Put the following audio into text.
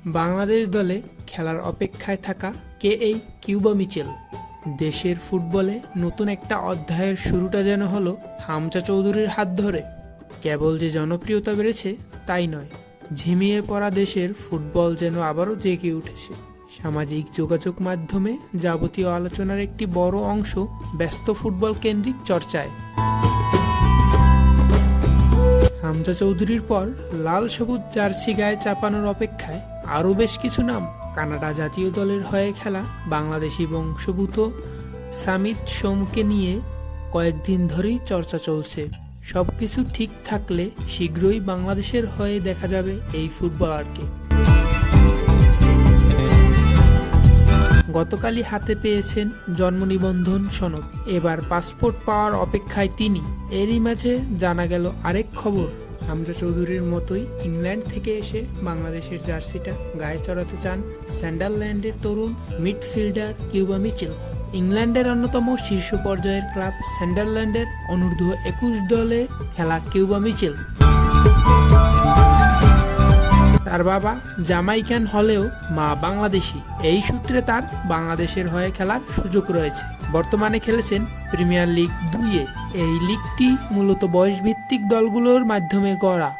বাংলাদেশ দলে খেলার অপেক্ষায় থাকা কে এই কিউবা মিচেল। দেশের ফুটবলে নতুন একটা অধ্যায়ের শুরুটা যেন হলো হামজা চৌধুরীর হাত ধরে। কেবল যে জনপ্রিয়তা বেড়েছে তাই নয়, ঝিমিয়ে পড়া দেশের ফুটবল যেন আবারও জেগে উঠেছে। সামাজিক যোগাযোগ মাধ্যমে যাবতীয় আলোচনার একটি বড় অংশ ব্যস্ত ফুটবল কেন্দ্রিক চর্চায়। হামজা চৌধুরীর পর লাল সবুজ জার্সি গায়ে চাপানোর অপেক্ষায় আরও বেশ কিছু নাম। কানাডা জাতীয় দলের হয়ে খেলা বাংলাদেশি বংশোদ্ভূত সামিত সোমকে নিয়ে কয়েকদিন ধরেই চর্চা চলছে। সবকিছু ঠিক থাকলে শীঘ্রই বাংলাদেশের হয়ে দেখা যাবে এই ফুটবলারকে। গতকালই হাতে পেয়েছেন জন্ম নিবন্ধন সনদ, এবার পাসপোর্ট পাওয়ার অপেক্ষায় তিনি। এরই মাঝে জানা গেল আরেক খবর, হামজা চৌধুরীর মতোই ইংল্যান্ড থেকে এসে বাংলাদেশের জার্সিটা গায়ে চড়াতে চান সান্ডারল্যান্ডের তরুণ মিডফিল্ডার কিউবা মিচেল। ইংল্যান্ডের অন্যতম শীর্ষ পর্যায়ের ক্লাব সান্ডারল্যান্ডের অনূর্ধ্ব 21 দলে খেলা কিউবা মিচেল। তার বাবা জামাইকান হলেও মা বাংলাদেশি, এই সূত্রে তার বাংলাদেশের হয়ে খেলার সুযোগ রয়েছে। বর্তমানে খেলেছেন প্রিমিয়ার লিগ 2-এ। এই লিগটি মূলত বয়সভিত্তিক দলগুলোর মাধ্যমে গড়া।